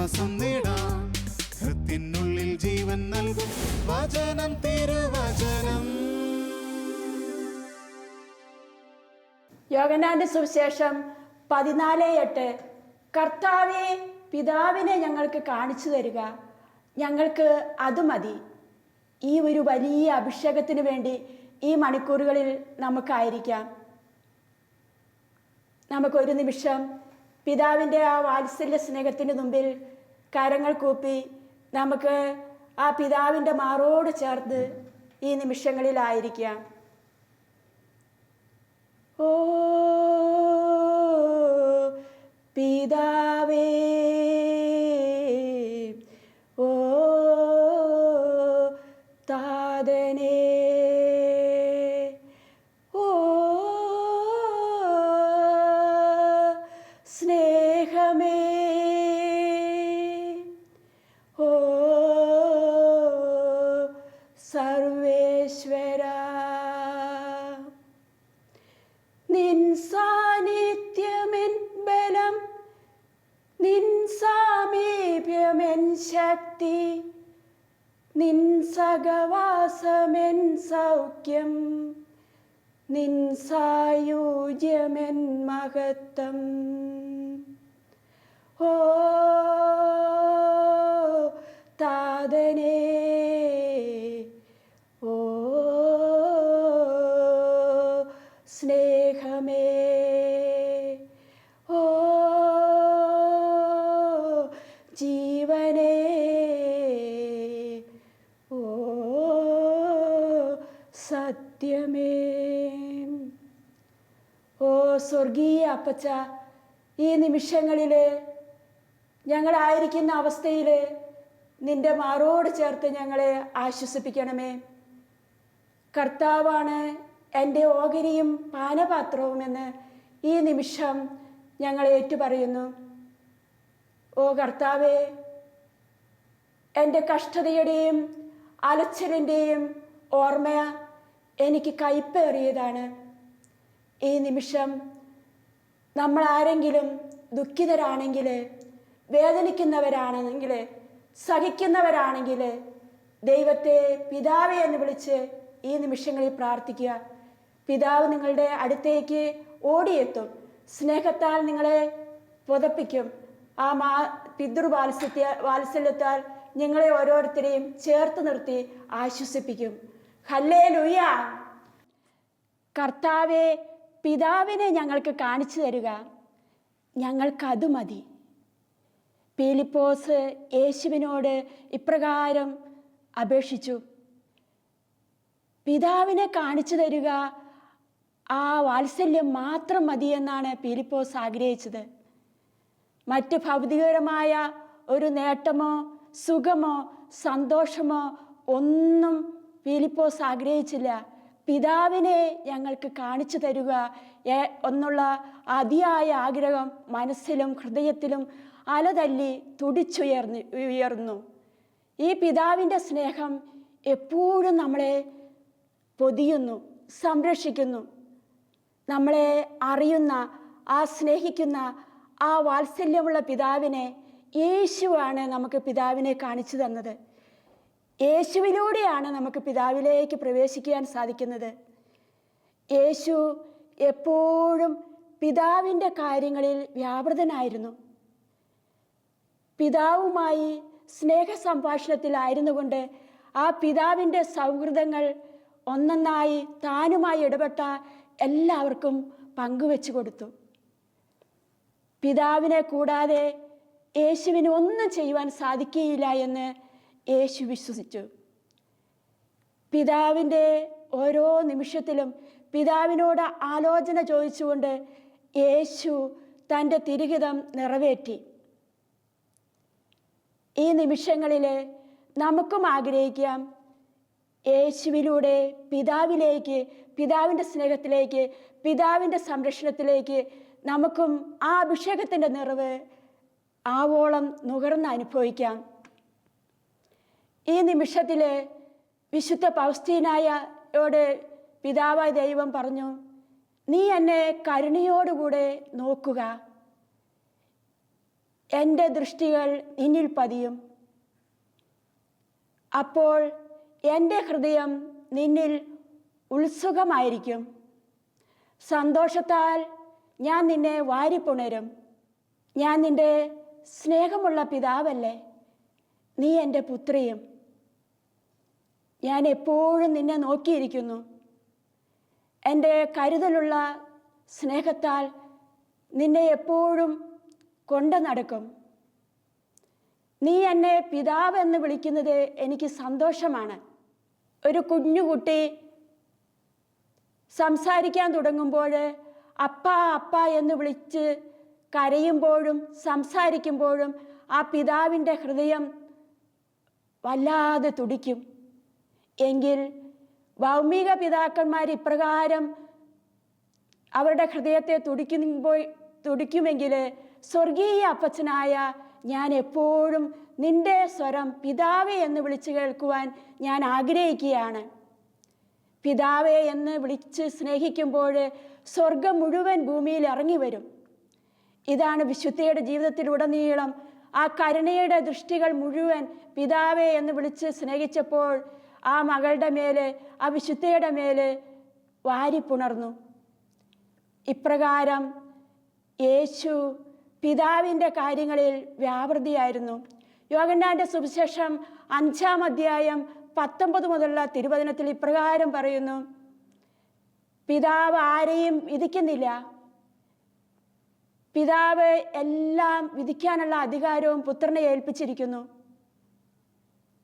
ആശ്വാസം നേടാം. ഹൃത്തിനുള്ളിൽ ജീവൻ നൽകും വചനം, തിരുവചനം. യോഹന്നാന്റെ സുവിശേഷം 14:8. കർത്താവേ, പിതാവിനെ ഞങ്ങൾക്ക് കാണിച്ചു തരിക, ഞങ്ങൾക്ക് അത് മതി. ഈ ഒരു വലിയ അഭിഷേകത്തിന് വേണ്ടി ഈ മണിക്കൂറുകളിൽ നമുക്കായിരിക്കാം. നമുക്കൊരു നിമിഷം പിതാവിൻ്റെ ആ വാത്സല്യ സ്നേഹത്തിന് മുമ്പിൽ കരങ്ങൾ കൂപ്പി നമുക്ക് ആ പിതാവിൻ്റെ മാറോട് ചേർത്ത് ഈ നിമിഷങ്ങളിലായിരിക്കാം. ഓ പിതാവേ, ഓ താതനേ, ഓ സ്നേഹമേ, ഓ സർവേശ്വര, നിൻ സാന്നിധ്യമെൻ ബലം, നിൻ സാമീപ്യമെൻ ശക്തി, നിൻ സഹവാസമെൻ സൗഖ്യം, നിൻ സായുജ്യമെൻ മഹത്വം. ഓ താതനേ, ഓ സ്നേഹമേ, ഓ ജീവനേ, ഓ സത്യമേ. ഓ സ്വർഗീയ അപ്പച്ച, ഈ നിമിഷങ്ങളിൽ ഞങ്ങളായിരിക്കുന്ന അവസ്ഥയിൽ നിന്റെ മാറോട് ചേർത്ത് ഞങ്ങളെ ആശ്വസിപ്പിക്കണമേ. കർത്താവാണ് എൻ്റെ ഓഹരിയും പാനപാത്രവുമെന്ന് ഈ നിമിഷം ഞങ്ങൾ ഏറ്റുപറയുന്നു. ഓ കർത്താവേ, എൻ്റെ കഷ്ടതയുടെയും അലച്ചിലിൻ്റെയും ഓർമ്മ എനിക്ക് കയ്പേറിയതാണ്. ഈ നിമിഷം നമ്മൾ ആരെങ്കിലും ദുഃഖിതരാണെങ്കിൽ, വേദനിക്കുന്നവരാണെങ്കിൽ, സഹിക്കുന്നവരാണെങ്കിൽ ദൈവത്തെ പിതാവേ എന്ന് വിളിച്ച് ഈ നിമിഷങ്ങളിൽ പ്രാർത്ഥിക്കുക. പിതാവ് നിങ്ങളുടെ അടുത്തേക്ക് ഓടിയെത്തും, സ്നേഹത്താൽ നിങ്ങളെ പുതപ്പിക്കും. ആ വാത്സല്യത്താൽ നിങ്ങളെ ഓരോരുത്തരെയും ചേർത്ത് നിർത്തി ആശ്വസിപ്പിക്കും. ഹല്ലേലൂയ. കർത്താവെ, പിതാവിനെ ഞങ്ങൾക്ക് കാണിച്ചു തരിക, ഞങ്ങൾക്കത് മതി. ഫിലിപ്പോസ് യേശുവിനോട് ഇപ്രകാരം അപേക്ഷിച്ചു. പിതാവിനെ കാണിച്ചു തരിക, ആ വാത്സല്യം മാത്രം മതിയെന്നാണ് ഫിലിപ്പോസ് ആഗ്രഹിച്ചത്. മറ്റ് ഭൗതികപരമായ ഒരു നേട്ടമോ സുഖമോ സന്തോഷമോ ഒന്നും ഫിലിപ്പോസ് ആഗ്രഹിച്ചില്ല. പിതാവിനെ ഞങ്ങൾക്ക് കാണിച്ചു തരിക എന്നുള്ള അതിയായ ആഗ്രഹം മനസ്സിലും ഹൃദയത്തിലും അലതല്ലി ഉയർന്നു. ഈ പിതാവിൻ്റെ സ്നേഹം എപ്പോഴും നമ്മളെ പൊതിയുന്നു, സംരക്ഷിക്കുന്നു. നമ്മളെ അറിയുന്ന, ആ സ്നേഹിക്കുന്ന, ആ വാത്സല്യമുള്ള പിതാവിനെ യേശുവാണ് നമുക്ക് പിതാവിനെ കാണിച്ചു തന്നത്. യേശുവിലൂടെയാണ് നമുക്ക് പിതാവിലേക്ക് പ്രവേശിക്കാൻ സാധിക്കുന്നത്. യേശു എപ്പോഴും പിതാവിൻ്റെ കാര്യങ്ങളിൽ വ്യാപൃതനായിരുന്നു. പിതാവുമായി സ്നേഹ സംഭാഷണത്തിലായിരുന്നു കൊണ്ട് ആ പിതാവിൻ്റെ സൗഹൃദങ്ങൾ ഒന്നൊന്നായി താനുമായി ഇടപെട്ട എല്ലാവർക്കും പങ്കുവെച്ചു കൊടുത്തു. പിതാവിനെ കൂടാതെ യേശുവിന് ഒന്നും ചെയ്യുവാൻ സാധിക്കുകയില്ല എന്ന് യേശു വിശ്വസിച്ചു. പിതാവിൻ്റെ ഓരോ നിമിഷത്തിലും പിതാവിനോട് ആലോചന ചോദിച്ചുകൊണ്ട് യേശു തൻ്റെ തിരുഹിതം നിറവേറ്റി. ഈ നിമിഷങ്ങളിൽ നമുക്കും ആഗ്രഹിക്കാം, യേശുവിലൂടെ പിതാവിലേക്ക്, പിതാവിൻ്റെ സ്നേഹത്തിലേക്ക്, പിതാവിൻ്റെ സംരക്ഷണത്തിലേക്ക് നമുക്കും ആ അഭിഷേകത്തിൻ്റെ നിറവ് ആവോളം നുകർന്ന് അനുഭവിക്കാം. ഈ നിമിഷത്തിൽ വിശുദ്ധ പൗസ്തീനായോട് പിതാവായ ദൈവം പറഞ്ഞു, നീ എന്നെ കരുണയോടുകൂടെ നോക്കുക. എൻ്റെ ദൃഷ്ടികൾ നിന്നിൽ പതിയും. അപ്പോൾ എൻ്റെ ഹൃദയം നിന്നിൽ ഉത്സുകമായിരിക്കും. സന്തോഷത്താൽ ഞാൻ നിന്നെ വാരിപ്പുണരും. ഞാൻ നിൻ്റെ സ്നേഹമുള്ള പിതാവല്ലേ, നീ എൻ്റെ പുത്രിയും. ഞാൻ എപ്പോഴും നിന്നെ നോക്കിയിരിക്കുന്നു. എൻ്റെ കരുതലുള്ള സ്നേഹത്താൽ നിന്നെ എപ്പോഴും കൊണ്ടു നടക്കും. നീ എന്നെ പിതാവ് എന്ന് വിളിക്കുന്നത് എനിക്ക് സന്തോഷമാണ്. ഒരു കുഞ്ഞുകുട്ടി സംസാരിക്കാൻ തുടങ്ങുമ്പോൾ അപ്പ അപ്പ എന്ന് വിളിച്ച് കരയുമ്പോഴും സംസാരിക്കുമ്പോഴും ആ പിതാവിൻ്റെ ഹൃദയം വല്ലാതെ തുടിക്കും. എങ്കിൽ ഭൗമിക പിതാക്കന്മാർ ഇപ്രകാരം അവരുടെ ഹൃദയത്തെ തുടിക്കുമെങ്കിൽ സ്വർഗീയ അപ്പച്ചനായ ഞാൻ എപ്പോഴും നിന്റെ സ്വരം പിതാവേ എന്ന് വിളിച്ച് കേൾക്കുവാൻ ഞാൻ ആഗ്രഹിക്കുകയാണ്. പിതാവേ എന്ന് വിളിച്ച് സ്നേഹിക്കുമ്പോൾ സ്വർഗം മുഴുവൻ ഭൂമിയിൽ ഇറങ്ങി വരും. ഇതാണ് വിശുദ്ധയുടെ ജീവിതത്തിലുടനീളം ആ കരുണയുടെ ദൃഷ്ടികൾ മുഴുവൻ പിതാവേ എന്ന് വിളിച്ച് സ്നേഹിച്ചപ്പോൾ ആ മകളുടെ മേല്, ആ വിശുദ്ധയുടെ മേല് വാരിപ്പുണർന്നു. ഇപ്രകാരം യേശു പിതാവിൻ്റെ കാര്യങ്ങളിൽ വ്യാപൃതിയായിരുന്നു. യോഹന്നാന്റെ സുവിശേഷം 5-ാം അധ്യായം 19 മുതലുള്ള തിരുവചനത്തിൽ ഇപ്രകാരം പറയുന്നു: പിതാവ് ആരെയും വിധിക്കുന്നില്ല. പിതാവ് എല്ലാം വിധിക്കാനുള്ള അധികാരവും പുത്രനെ ഏൽപ്പിച്ചിരിക്കുന്നു.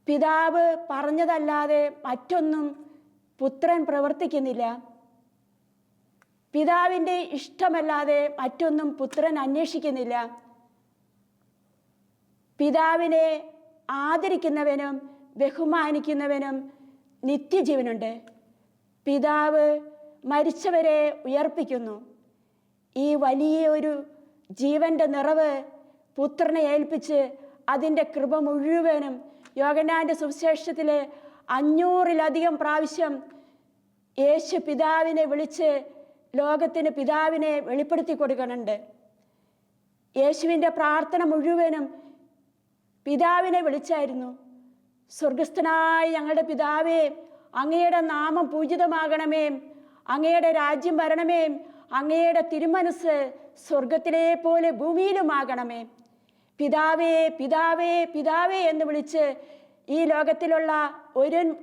പിതാവ് പറഞ്ഞതല്ലാതെ മറ്റൊന്നും പുത്രൻ പ്രവർത്തിക്കുന്നില്ല. പിതാവിൻ്റെ ഇഷ്ടമല്ലാതെ മറ്റൊന്നും പുത്രൻ അന്വേഷിക്കുന്നില്ല. പിതാവിനെ ആദരിക്കുന്നവനും ബഹുമാനിക്കുന്നവനും നിത്യജീവനുണ്ട്. പിതാവ് മരിച്ചവരെ ഉയർപ്പിക്കുന്നു. ഈ വലിയ ഒരു ജീവൻ്റെ നിറവ് പുത്രനെ ഏൽപ്പിച്ച് അതിൻ്റെ കൃപ മുഴുവനും യോഹന്നാന്റെ സുവിശേഷത്തിൽ 500-ലധികം പ്രാവശ്യം യേശു പിതാവിനെ വിളിച്ച് ലോകത്തിന് പിതാവിനെ വെളിപ്പെടുത്തി കൊടുക്കുന്നുണ്ട്. യേശുവിൻ്റെ പ്രാർത്ഥന മുഴുവനും പിതാവിനെ വിളിച്ചായിരുന്നു. സ്വർഗസ്ഥനായ ഞങ്ങളുടെ പിതാവേ, അങ്ങയുടെ നാമം പൂജിതമാകണമേ, അങ്ങയുടെ രാജ്യം വരണമേ, അങ്ങയുടെ തിരുമനസ് സ്വർഗത്തിലെ പോലെ ഭൂമിയിലുമാകണമേ. പിതാവേ പിതാവേ പിതാവേ എന്ന് വിളിച്ച് ഈ ലോകത്തിലുള്ള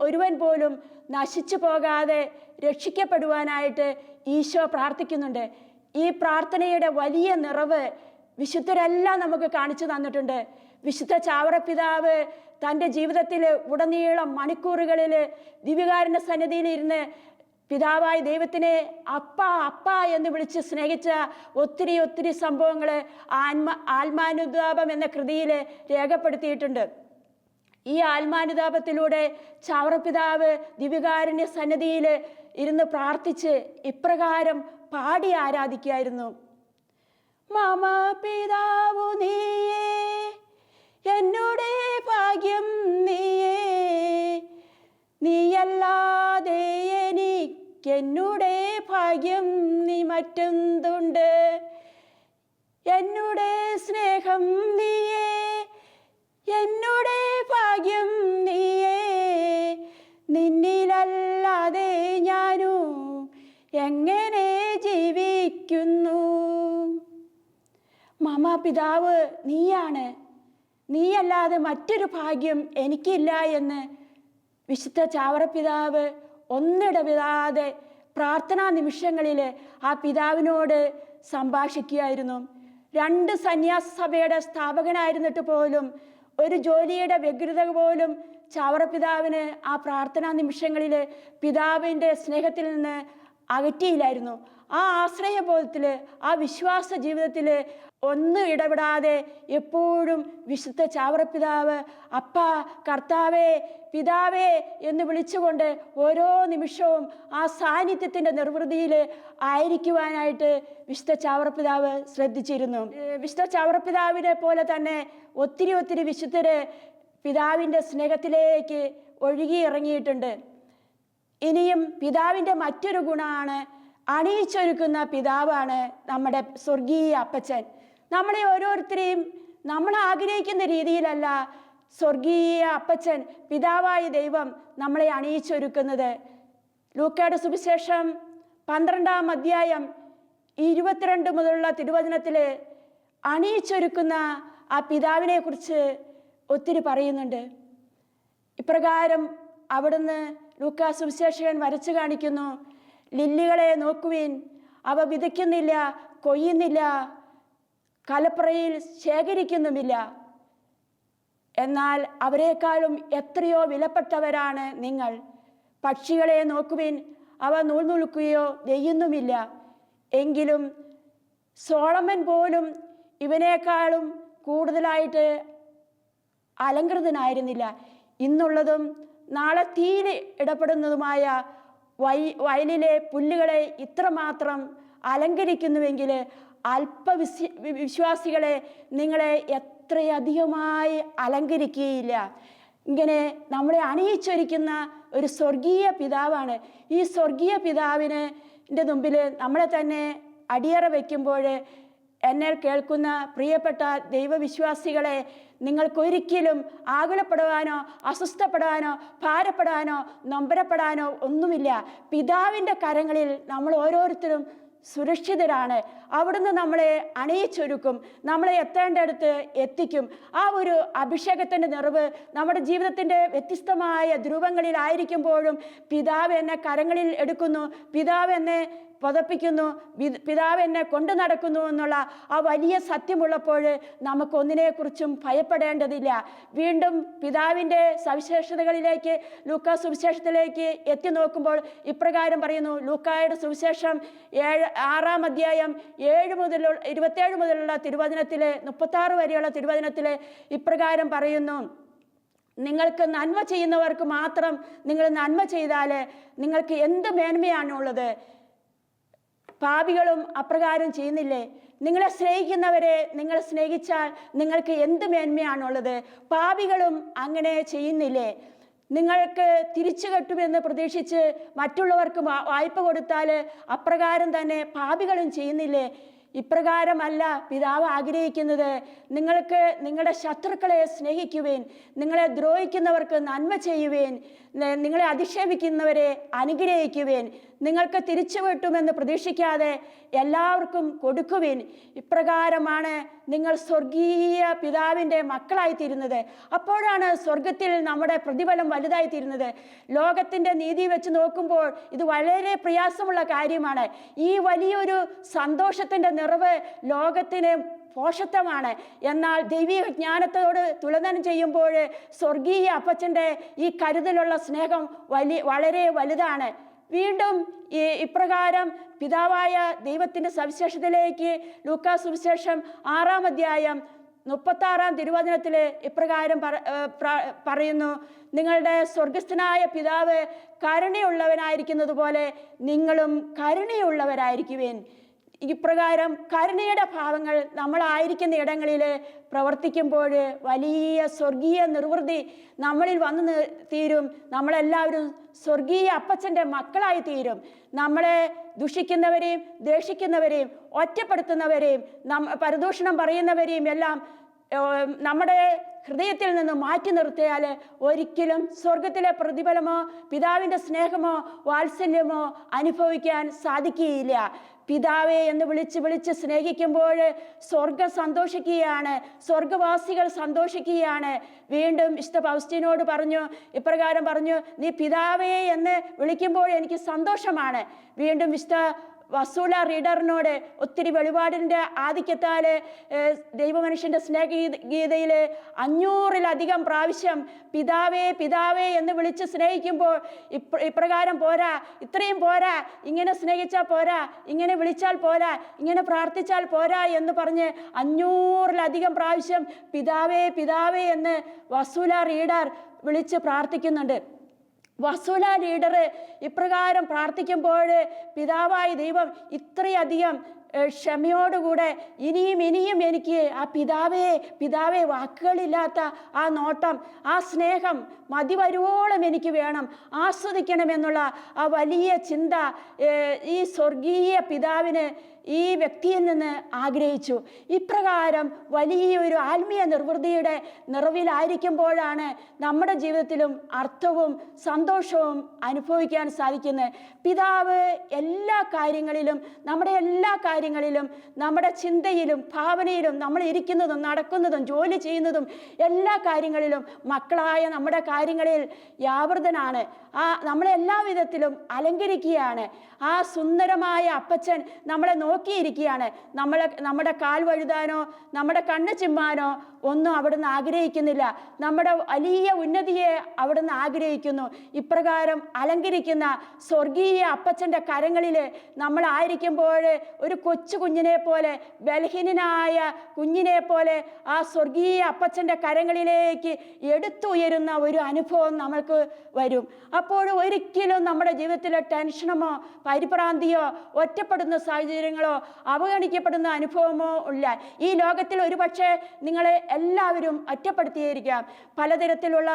ഒരുവൻ പോലും നശിച്ചു പോകാതെ രക്ഷിക്കപ്പെടുവാനായിട്ട് ഈശോ പ്രാർത്ഥിക്കുന്നുണ്ട്. ഈ പ്രാർത്ഥനയുടെ വലിയ നിറവ് വിശുദ്ധരെല്ലാം നമുക്ക് കാണിച്ചു തന്നിട്ടുണ്ട്. വിശുദ്ധ ചാവറപ്പിതാവ് തൻ്റെ ജീവിതത്തിൽ ഉടനീളം മണിക്കൂറുകളിൽ ദിവ്യകാരുണ്യ സന്നിധിയിൽ ഇരുന്ന് പിതാവായ ദൈവത്തിനെ അപ്പ അപ്പ എന്ന് വിളിച്ച് സ്നേഹിച്ച ഒത്തിരി സംഭവങ്ങൾ ആത്മാനുതാപം എന്ന കൃതിയിൽ രേഖപ്പെടുത്തിയിട്ടുണ്ട്. ഈ ആത്മാനുതാപത്തിലൂടെ ചാവറപ്പിതാവ് ദിവ്യകാരുണ്യ സന്നിധിയിൽ ഇരുന്ന് പ്രാർത്ഥിച്ച് ഇപ്രകാരം പാടി ആരാധിക്കുകയായിരുന്നു: മമ പിതാവു നീയേ, എന്നോട് ഭാഗ്യം നീയേ, നീയല്ലാതെ എനിക്കെന്നോടെ ഭാഗ്യം നീ മറ്റെന്തുണ്ട്, എന്നോട് സ്നേഹം നീയേ, എന്നോടെ ഭാഗ്യം നീയേ, നിന്നിലല്ലാതെ ഞാനു എങ്ങനെ ജീവിക്കുന്നു. മമ പിതാവ് നീയാണ്, നീയല്ലാതെ മറ്റൊരു ഭാഗ്യം എനിക്കില്ല എന്ന് വിശുദ്ധ ചാവറപ്പിതാവ് ഒന്നിടവിടാതെ പ്രാർത്ഥനാ നിമിഷങ്ങളിൽ ആ പിതാവിനോട് സംഭാഷിക്കുകയായിരുന്നു. 2 സന്യാസ സഭയുടെ സ്ഥാപകനായിരുന്നിട്ട് പോലും ഒരു ജോലിയുടെ വ്യഗ്രത പോലും ചാവറപ്പിതാവിന് ആ പ്രാർത്ഥനാ നിമിഷങ്ങളിൽ പിതാവിൻ്റെ സ്നേഹത്തിൽ നിന്ന് അകറ്റിയില്ലായിരുന്നു. ആ ആശ്രയബോധത്തിൽ, ആ വിശ്വാസ ജീവിതത്തിൽ ഒന്നും ഇടപെടാതെ എപ്പോഴും വിശുദ്ധ ചാവറപ്പിതാവ് അപ്പ, കർത്താവേ, പിതാവേ എന്ന് വിളിച്ചുകൊണ്ട് ഓരോ നിമിഷവും ആ സാന്നിധ്യത്തിൻ്റെ നിർവൃതിയിൽ ആയിരിക്കുവാനായിട്ട് വിശുദ്ധ ചാവറപ്പിതാവ് ശ്രദ്ധിച്ചിരുന്നു. വിശുദ്ധ ചാവറപ്പിതാവിനെ പോലെ തന്നെ ഒത്തിരി വിശുദ്ധര് പിതാവിൻ്റെ സ്നേഹത്തിലേക്ക് ഒഴുകിയിറങ്ങിയിട്ടുണ്ട്. ഇനിയും പിതാവിൻ്റെ മറ്റൊരു ഗുണമാണ് അണിയിച്ചൊരുക്കുന്ന പിതാവാണ് നമ്മുടെ സ്വർഗീയ അപ്പച്ചൻ. നമ്മളെ ഓരോരുത്തരെയും നമ്മൾ ആഗ്രഹിക്കുന്ന രീതിയിലല്ല സ്വർഗീയ അപ്പച്ചൻ പിതാവായ ദൈവം നമ്മളെ അണിയിച്ചൊരുക്കുന്നത്. ലൂക്കയുടെ സുവിശേഷം 12-ാം അധ്യായം 22 മുതലുള്ള തിരുവചനത്തിൽ അണിയിച്ചൊരുക്കുന്ന ആ പിതാവിനെ കുറിച്ച് ഒത്തിരി പറയുന്നുണ്ട്. ഇപ്രകാരം അവിടുന്ന് ലൂക്കാ സുവിശേഷകൻ വരച്ചു കാണിക്കുന്നു. ലില്ലികളെ നോക്കുവിൻ, അവ വിതയ്ക്കുന്നില്ല, കൊയ്യുന്നില്ല, കലപ്പറയിൽ ശേഖരിക്കുന്നുമില്ല. എന്നാൽ അവരെക്കാളും എത്രയോ വിലപ്പെട്ടവരാണ് നിങ്ങൾ. പക്ഷികളെ നോക്കുവിൻ, അവ നൂൽ നൂൽക്കുകയോ നെയ്യുന്നുമില്ല. എങ്കിലും സോളമൻ പോലും ഇവനേക്കാളും കൂടുതലായിട്ട് അലങ്കൃതനായിരുന്നില്ല. ഇന്നുള്ളതും നാളെ തീയിൽ ഇടപെടുന്നതുമായ വയലിലെ പുല്ലുകളെ ഇത്രമാത്രം അലങ്കരിക്കുന്നുവെങ്കിൽ വിശ്വാസികളെ നിങ്ങളെ എത്രയധികമായി അലങ്കരിക്കുകയില്ല. ഇങ്ങനെ നമ്മളെ അണിയിച്ചൊരുക്കുന്ന ഒരു സ്വർഗീയ പിതാവാണ്. ഈ സ്വർഗീയ പിതാവിന് മുമ്പിൽ നമ്മളെ തന്നെ അടിയറ വയ്ക്കുമ്പോൾ എന്നെ കേൾക്കുന്ന പ്രിയപ്പെട്ട ദൈവവിശ്വാസികളെ, നിങ്ങൾക്കൊരിക്കലും ആകുലപ്പെടുവാനോ അസ്വസ്ഥപ്പെടാനോ ഭാരപ്പെടാനോ നൊമ്പരപ്പെടാനോ ഒന്നുമില്ല. പിതാവിൻ്റെ കരങ്ങളിൽ നമ്മൾ ഓരോരുത്തരും സുരക്ഷിതരാണ്. അവിടുന്ന് നമ്മളെ അണിയിച്ചൊരുക്കും, നമ്മളെ എത്തേണ്ടടുത്ത് എത്തിക്കും. ആ ഒരു അഭിഷേകത്തിൻ്റെ നിറവ് നമ്മുടെ ജീവിതത്തിൻ്റെ വ്യത്യസ്തമായ ധ്രുവങ്ങളിലായിരിക്കുമ്പോഴും പിതാവ് എന്നെ കരങ്ങളിൽ എടുക്കുന്നു, പിതാവ് എന്നെ പതപ്പിക്കുന്നു, പിതാവ് എന്നെ കൊണ്ടു നടക്കുന്നു എന്നുള്ള ആ വലിയ സത്യമുള്ളപ്പോൾ നമുക്കൊന്നിനെക്കുറിച്ചും ഭയപ്പെടേണ്ടതില്ല. വീണ്ടും പിതാവിൻ്റെ സവിശേഷതകളിലേക്ക് ലൂക്കാ സുവിശേഷത്തിലേക്ക് എത്തി നോക്കുമ്പോൾ ഇപ്രകാരം പറയുന്നു. ലൂക്കായുടെ സുവിശേഷം 6-ാം അധ്യായം 27 മുതലുള്ള തിരുവചനത്തിൽ 36 വരെയുള്ള തിരുവചനത്തിൽ ഇപ്രകാരം പറയുന്നു. നിങ്ങൾക്ക് നന്മ ചെയ്യുന്നവർക്ക് മാത്രം നിങ്ങൾ നന്മ ചെയ്താൽ നിങ്ങൾക്ക് എന്ത് മേന്മയാണുള്ളത്? പാപികളും അപ്രകാരം ചെയ്യുന്നില്ലേ? നിങ്ങളെ സ്നേഹിക്കുന്നവരെ നിങ്ങൾ സ്നേഹിച്ചാൽ നിങ്ങൾക്ക് എന്ത് മേന്മയാണുള്ളത്? പാപികളും അങ്ങനെ ചെയ്യുന്നില്ലേ? നിങ്ങൾക്ക് തിരിച്ചു കെട്ടുമെന്ന് പ്രതീക്ഷിച്ച് മറ്റുള്ളവർക്ക് വായ്പ കൊടുത്താൽ അപ്രകാരം തന്നെ പാപികളും ചെയ്യുന്നില്ലേ? ഇപ്രകാരമല്ല പിതാവ് ആഗ്രഹിക്കുന്നത്. നിങ്ങൾക്ക് നിങ്ങളുടെ ശത്രുക്കളെ സ്നേഹിക്കുവേൻ, നിങ്ങളെ ദ്രോഹിക്കുന്നവർക്ക് നന്മ ചെയ്യുവേൻ, നിങ്ങളെ അധിക്ഷേപിക്കുന്നവരെ അനുഗ്രഹിക്കുവേൻ, നിങ്ങൾക്ക് തിരിച്ചു കിട്ടുമെന്ന് പ്രതീക്ഷിക്കാതെ എല്ലാവർക്കും കൊടുക്കുവിൻ. ഇപ്രകാരമാണ് നിങ്ങൾ സ്വർഗീയ പിതാവിൻ്റെ മക്കളായിത്തീരുന്നത്. അപ്പോഴാണ് സ്വർഗത്തിൽ നമ്മുടെ പ്രതിഫലം വലുതായിത്തീരുന്നത്. ലോകത്തിൻ്റെ നീതി വെച്ച് നോക്കുമ്പോൾ ഇത് വളരെ പ്രയാസമുള്ള കാര്യമാണ്. ഈ വലിയൊരു സന്തോഷത്തിൻ്റെ നിറവ് ലോകത്തിന് പോഷത്വമാണ്. എന്നാൽ ദൈവിക ജ്ഞാനത്തോട് തുലനം ചെയ്യുമ്പോൾ സ്വർഗീയ അപ്പച്ചൻ്റെ ഈ കരുതലുള്ള സ്നേഹം വളരെ വലുതാണ്. വീണ്ടും ഇപ്രകാരം പിതാവായ ദൈവത്തിൻ്റെ സവിശേഷതയിലേക്ക് ലൂക്കാ സുവിശേഷം 6-ാം അധ്യായം 36-ാം തിരുവചനത്തിൽ ഇപ്രകാരം പറയുന്നു. നിങ്ങളുടെ സ്വർഗസ്ഥനായ പിതാവ് കരുണയുള്ളവനായിരിക്കുന്നത് പോലെ നിങ്ങളും കരുണയുള്ളവരായിരിക്കുവേൻ. ഇപ്രകാരം കരുണയുടെ ഭാവങ്ങൾ നമ്മളായിരിക്കുന്ന ഇടങ്ങളിൽ പ്രവർത്തിക്കുമ്പോൾ വലിയ സ്വർഗീയ നിർവൃതി നമ്മളിൽ വന്നു തീരും. നമ്മളെല്ലാവരും സ്വർഗീയ അപ്പച്ചൻ്റെ മക്കളായി തീരും. നമ്മളെ ദുഷിക്കുന്നവരെയും ദേഷിക്കുന്നവരെയും ഒറ്റപ്പെടുത്തുന്നവരെയും പരദൂഷണം പറയുന്നവരെയും എല്ലാം നമ്മുടെ ഹൃദയത്തിൽ നിന്ന് മാറ്റി നിർത്തിയാൽ ഒരിക്കലും സ്വർഗത്തിലെ പ്രതിഫലമോ പിതാവിൻ്റെ സ്നേഹമോ വാത്സല്യമോ അനുഭവിക്കാൻ സാധിക്കുകയില്ല. പിതാവേ എന്ന് വിളിച്ച് സ്നേഹിക്കുമ്പോൾ സ്വർഗം സന്തോഷിക്കുകയാണ്, സ്വർഗവാസികൾ സന്തോഷിക്കുകയാണ്. വീണ്ടും വിശുദ്ധ പൗസ്തീനോട് പറഞ്ഞു, ഇപ്രകാരം പറഞ്ഞു, നീ പിതാവേ എന്ന് വിളിക്കുമ്പോൾ എനിക്ക് സന്തോഷമാണ്. വീണ്ടും വിശുദ്ധ വസൂല റീഡറിനോട് ഒത്തിരി വെളിപാടിൻ്റെ ആധിക്യത്താൽ ദൈവമനുഷ്യൻ്റെ സ്നേഹഗീതയിൽ 500-ലധികം പ്രാവശ്യം പിതാവേ പിതാവേ എന്ന് വിളിച്ച് സ്നേഹിക്കുമ്പോൾ ഇപ്രകാരം പോരാ, ഇത്രയും പോരാ, ഇങ്ങനെ സ്നേഹിച്ചാൽ പോരാ, ഇങ്ങനെ വിളിച്ചാൽ പോരാ, ഇങ്ങനെ പ്രാർത്ഥിച്ചാൽ പോരാ എന്ന് പറഞ്ഞ് 500-ലധികം പ്രാവശ്യം പിതാവേ പിതാവേ എന്ന് വസൂല റീഡർ വിളിച്ച് പ്രാർത്ഥിക്കുന്നുണ്ട്. വസൂല ലീഡർ ഇപ്രകാരം പ്രാർത്ഥിക്കുമ്പോൾ പിതാവായ ദൈവം ഇത്രയധികം ക്ഷമയോടുകൂടെ ഇനിയും ഇനിയും എനിക്ക് ആ പിതാവേ വാക്കുകളില്ലാത്ത ആ നോട്ടം, ആ സ്നേഹം മതി വരുവോളം എനിക്ക് വേണം, ആസ്വദിക്കണമെന്നുള്ള ആ വലിയ ചിന്ത ഈ സ്വർഗീയ പിതാവിന് ഈ വ്യക്തിയിൽ നിന്ന് ആഗ്രഹിച്ചു. ഇപ്രകാരം വലിയൊരു ആത്മീയ നിർവൃതിയുടെ നിറവിലായിരിക്കുമ്പോഴാണ് നമ്മുടെ ജീവിതത്തിലും അർത്ഥവും സന്തോഷവും അനുഭവിക്കാൻ സാധിക്കുന്നത്. പിതാവ് എല്ലാ കാര്യങ്ങളിലും, നമ്മുടെ ചിന്തയിലും ഭാവനയിലും, നമ്മൾ ഇരിക്കുന്നതും നടക്കുന്നതും ജോലി ചെയ്യുന്നതും എല്ലാ കാര്യങ്ങളിലും, മക്കളായ നമ്മുടെ കാര്യങ്ങളിൽ വ്യാപൃതനാണ്. നമ്മളെല്ലാ വിധത്തിലും അലങ്കരിക്കുകയാണ്. ആ സുന്ദരമായ അപ്പച്ചൻ നമ്മളെ നോക്കിയിരിക്കുകയാണ്. നമ്മുടെ കാൽ വഴുതാനോ നമ്മുടെ കണ്ണ് ചിമ്മാനോ ഒന്നും അവിടുന്ന് ആഗ്രഹിക്കുന്നില്ല. നമ്മുടെ വലിയ ഉന്നതിയെ അവിടുന്ന് ആഗ്രഹിക്കുന്നു. ഇപ്രകാരം അലങ്കരിക്കുന്ന സ്വർഗീയ അപ്പച്ചൻ്റെ കരങ്ങളിൽ നമ്മളായിരിക്കുമ്പോൾ ഒരു കൊച്ചു കുഞ്ഞിനെ പോലെ, ബലഹീനനായ കുഞ്ഞിനെ പോലെ ആ സ്വർഗീയ അപ്പച്ചൻ്റെ കരങ്ങളിലേക്ക് എടുത്തുയരുന്ന ഒരു അനുഭവം നമ്മൾക്ക് വരും. അപ്പോൾ ഒരിക്കലും നമ്മുടെ ജീവിതത്തിലെ ടെൻഷനമോ പരിഭ്രാന്തിയോ ഒറ്റപ്പെടുന്ന സാഹചര്യങ്ങളോ അവഗണിക്കപ്പെടുന്ന അനുഭവമോ ഇല്ല. ഈ ലോകത്തിൽ ഒരുപക്ഷെ നിങ്ങളെ എല്ലാവരും ഒറ്റപ്പെടുത്തിയിരിക്കാം. പലതരത്തിലുള്ള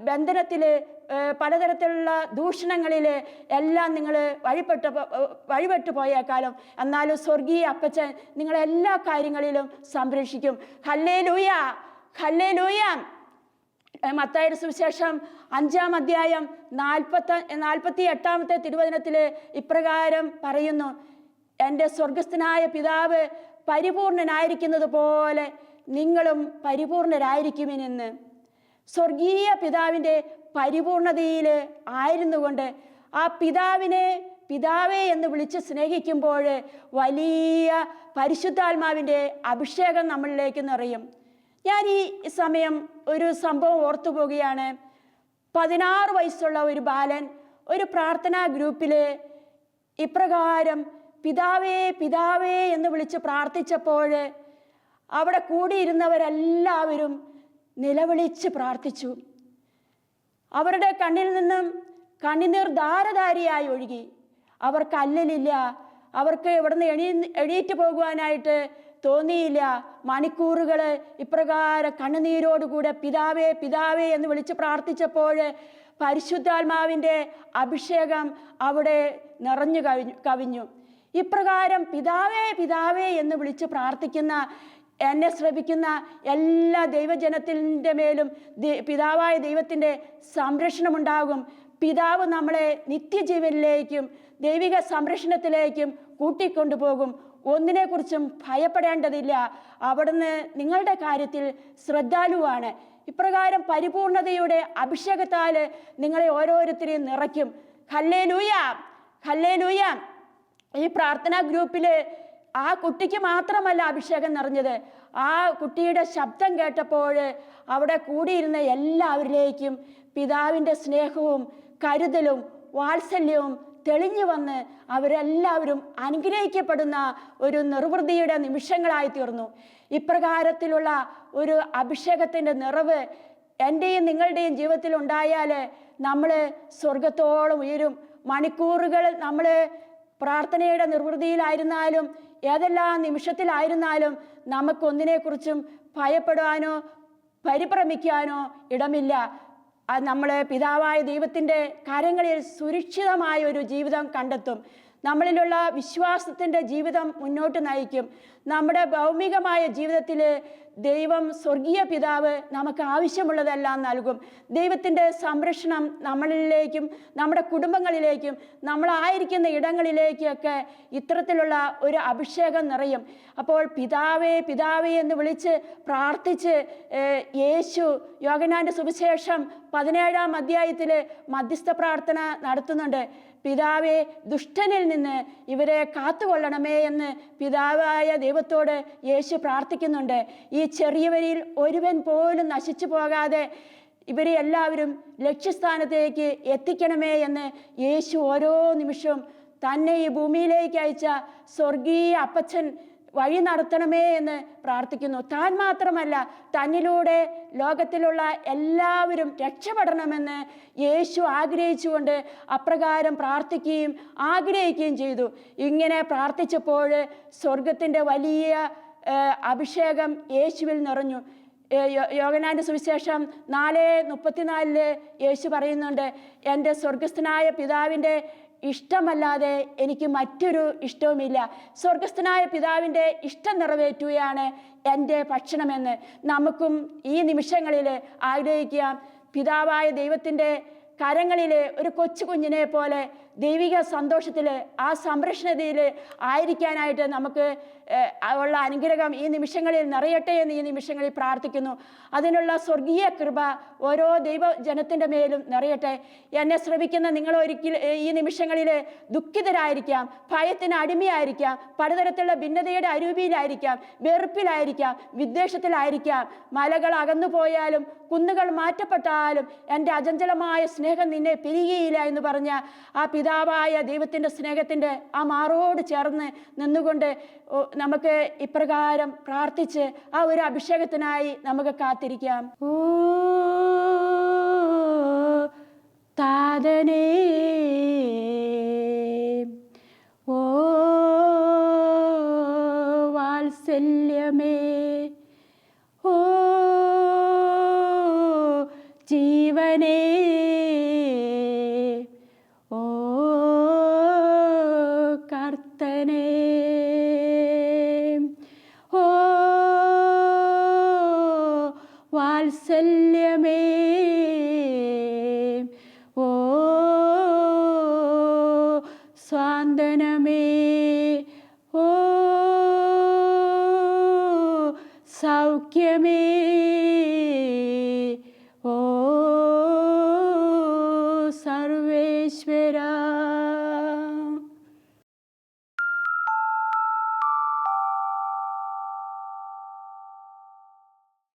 ബന്ധനത്തിൽ, പലതരത്തിലുള്ള ദൂഷണങ്ങളിൽ എല്ലാം നിങ്ങൾ വഴിപെട്ടു പോയേക്കാളും, എന്നാലും സ്വർഗീയ അപ്പച്ചൻ നിങ്ങളെല്ലാ കാര്യങ്ങളിലും സംരക്ഷിക്കും. Hallelujah, hallelujah. മത്തായിയുടെ സുവിശേഷം 5-ാം അധ്യായം 48-ാമത്തെ തിരുവചനത്തിൽ ഇപ്രകാരം പറയുന്നു: എൻ്റെ സ്വർഗസ്ഥനായ പിതാവ് പരിപൂർണനായിരിക്കുന്നത് പോലെ നിങ്ങളും പരിപൂർണരായിരിക്കുമെന്ന്. സ്വർഗീയ പിതാവിൻ്റെ പരിപൂർണതയിൽ ആയിരുന്നുകൊണ്ട് ആ പിതാവിനെ പിതാവേ എന്ന് വിളിച്ച് സ്നേഹിക്കുമ്പോൾ വലിയ പരിശുദ്ധാത്മാവിൻ്റെ അഭിഷേകം നമ്മളിലേക്ക് നിറയും. ഞാൻ ഈ സമയം ഒരു സംഭവം ഓർത്തു പോവുകയാണ്. 16 വയസ്സുള്ള ഒരു ബാലൻ ഒരു പ്രാർത്ഥനാ ഗ്രൂപ്പിൽ ഇപ്രകാരം പിതാവേ പിതാവേ എന്ന് വിളിച്ച് പ്രാർത്ഥിച്ചപ്പോൾ അവിടെ കൂടിയിരുന്നവരെല്ലാവരും നിലവിളിച്ച് പ്രാർത്ഥിച്ചു. അവരുടെ കണ്ണിൽ നിന്നും കണ്ണുനീർ ധാരധാരിയായി ഒഴുകി. അവർക്ക് അല്ലലില്ല, അവർക്ക് ഇവിടുന്ന് എണീറ്റ് പോകുവാനായിട്ട് തോന്നിയില്ല. മണിക്കൂറുകൾ ഇപ്രകാരം കണ്ണുനീരോടുകൂടെ പിതാവേ പിതാവേ എന്ന് വിളിച്ച് പ്രാർത്ഥിച്ചപ്പോൾ പരിശുദ്ധാത്മാവിൻ്റെ അഭിഷേകം അവിടെ നിറഞ്ഞു കവിഞ്ഞു. ഇപ്രകാരം പിതാവേ പിതാവേ എന്ന് വിളിച്ച് പ്രാർത്ഥിക്കുന്ന, എന്നെ ശ്രമിക്കുന്ന എല്ലാ ദൈവജനത്തിൻ്റെ മേലും പിതാവായ ദൈവത്തിൻ്റെ സംരക്ഷണമുണ്ടാകും. പിതാവ് നമ്മളെ നിത്യജീവനിലേക്കും ദൈവിക സംരക്ഷണത്തിലേക്കും കൂട്ടിക്കൊണ്ടുപോകും. ഒന്നിനെക്കുറിച്ചും ഭയപ്പെടേണ്ടതില്ല. അവിടുന്ന് നിങ്ങളുടെ കാര്യത്തിൽ ശ്രദ്ധാലുവാണ്. ഇപ്രകാരം പരിപൂർണതയുടെ അഭിഷേകത്താൽ നിങ്ങളെ ഓരോരുത്തരെയും നിറയ്ക്കും. Hallelujah, hallelujah. ഈ പ്രാർത്ഥനാ ഗ്രൂപ്പിൽ ആ കുട്ടിക്ക് മാത്രമല്ല അഭിഷേകം നിറഞ്ഞത്. ആ കുട്ടിയുടെ ശബ്ദം കേട്ടപ്പോൾ അവിടെ കൂടിയിരുന്ന എല്ലാവരിലേക്കും പിതാവിൻ്റെ സ്നേഹവും കരുതലും വാത്സല്യവും തെളിഞ്ഞു വന്ന് അവരെല്ലാവരും അനുഗ്രഹിക്കപ്പെടുന്ന ഒരു നിർവൃതിയുടെ നിമിഷങ്ങളായി തീർന്നു. ഇപ്രകാരത്തിലുള്ള ഒരു അഭിഷേകത്തിൻ്റെ നിറവ് എൻ്റെയും നിങ്ങളുടെയും ജീവിതത്തിൽ ഉണ്ടായാൽ നമ്മൾ സ്വർഗത്തോളം ഉയരും. മണിക്കൂറുകൾ നമ്മൾ പ്രാർത്ഥനയുടെ നിർവൃതിയിലായിരുന്നാലും ഏതെല്ലാം നിമിഷത്തിലായിരുന്നാലും നമുക്കൊന്നിനെക്കുറിച്ചും ഭയപ്പെടാനോ പരിഭ്രമിക്കാനോ ഇടമില്ല. നമ്മൾ പിതാവായ ദൈവത്തിൻ്റെ കരങ്ങളിൽ സുരക്ഷിതമായ ഒരു ജീവിതം കണ്ടെത്തും. നമ്മളിലുള്ള വിശ്വാസത്തിൻ്റെ ജീവിതം മുന്നോട്ട് നയിക്കും. നമ്മുടെ ഭൗമികമായ ജീവിതത്തിൽ ദൈവം സ്വർഗീയ പിതാവ് നമുക്ക് ആവശ്യമുള്ളതെല്ലാം നൽകും. ദൈവത്തിൻ്റെ സംരക്ഷണം നമ്മളിലേക്കും നമ്മുടെ കുടുംബങ്ങളിലേക്കും നമ്മളായിരിക്കുന്ന ഇടങ്ങളിലേക്കൊക്കെ ഇത്തരത്തിലുള്ള ഒരു അഭിഷേകം നിറയും. അപ്പോൾ പിതാവേ പിതാവേ എന്ന് വിളിച്ച് പ്രാർത്ഥിച്ച് യേശു യോഹന്നാൻ്റെ സുവിശേഷം 17-ാം അധ്യായത്തിൽ മധ്യസ്ഥ പ്രാർത്ഥന നടത്തുന്നുണ്ട്. പിതാവേ, ദുഷ്ടനിൽ നിന്ന് ഇവരെ കാത്തുകൊള്ളണമേ എന്ന് പിതാവായ ദൈവത്തോട് യേശു പ്രാർത്ഥിക്കുന്നുണ്ട്. ഈ ചെറിയവരിൽ ഒരുവൻ പോലും നശിച്ചു പോകാതെ ഇവരെ എല്ലാവരും ലക്ഷ്യസ്ഥാനത്തേക്ക് എത്തിക്കണമേ എന്ന് യേശു ഓരോ നിമിഷവും തന്നെ ഈ ഭൂമിയിലേക്ക് അയച്ച സ്വർഗീയ അപ്പച്ചൻ വഴി നടത്തണമേ എന്ന് പ്രാർത്ഥിക്കുന്നു. താൻ മാത്രമല്ല, തന്നിലൂടെ ലോകത്തിലുള്ള എല്ലാവരും രക്ഷപ്പെടണമെന്ന് യേശു ആഗ്രഹിച്ചുകൊണ്ട് അപ്രകാരം പ്രാർത്ഥിക്കുകയും ആഗ്രഹിക്കുകയും ചെയ്തു. ഇങ്ങനെ പ്രാർത്ഥിച്ചപ്പോൾ സ്വർഗത്തിൻ്റെ വലിയ അഭിഷേകം യേശുവിൽ നിറഞ്ഞു. യോഹന്നാന്റെ സുവിശേഷം 4:34 യേശു പറയുന്നുണ്ട്, എൻ്റെ സ്വർഗസ്ഥനായ പിതാവിൻ്റെ ഇഷ്ടമല്ലാതെ എനിക്ക് മറ്റൊരു ഇഷ്ടവുമില്ല. സ്വർഗസ്ഥനായ പിതാവിൻ്റെ ഇഷ്ടം നിറവേറ്റുകയാണ് എൻ്റെ ഭക്ഷണമെന്ന് നമുക്കും ഈ നിമിഷങ്ങളിൽ ആഗ്രഹിക്കാം. പിതാവായ ദൈവത്തിൻ്റെ കരങ്ങളിൽ ഒരു കൊച്ചു കുഞ്ഞിനെ പോലെ ദൈവിക സന്തോഷത്തിൽ, ആ സംരക്ഷണതയിൽ ആയിരിക്കാനായിട്ട് നമുക്ക് ഉള്ള അനുഗ്രഹം ഈ നിമിഷങ്ങളിൽ നിറയട്ടെ എന്ന് ഈ നിമിഷങ്ങളിൽ പ്രാർത്ഥിക്കുന്നു. അതിനുള്ള സ്വർഗീയ കൃപ ഓരോ ദൈവജനത്തിൻ്റെ മേലും നിറയട്ടെ. എന്നെ ശ്രവിക്കുന്ന നിങ്ങൾ ഈ നിമിഷങ്ങളിൽ ദുഃഖിതരായിരിക്കാം, ഭയത്തിന് അടിമയായിരിക്കാം, പലതരത്തിലുള്ള ഭിന്നതയുടെ അരൂപിയിലായിരിക്കാം, വെറുപ്പിലായിരിക്കാം, വിദ്വേഷത്തിലായിരിക്കാം. മലകൾ അകന്നു പോയാലും കുന്നുകൾ മാറ്റപ്പെട്ടാലും എൻ്റെ അചഞ്ചലമായ സ്നേഹം നിന്നെ പിരിയുകയില്ല എന്ന് പറഞ്ഞ ആ പിതാവായ ദൈവത്തിൻ്റെ സ്നേഹത്തിൻ്റെ ആ മാറോട് ചേർന്ന് നിന്നുകൊണ്ട് നമുക്ക് ഇപ്രകാരം പ്രാർത്ഥിച്ച് ആ ഒരു അഭിഷേകത്തിനായി നമുക്ക് കാത്തിരിക്കാം. ഓ താതനേ, ഓ വാത്സല്യമേ, ഓ ജീവനേ, ഓ കർത്തനേ, ഓ വാത്സല്യമേ, ഓ സ്വാന്തനമേ,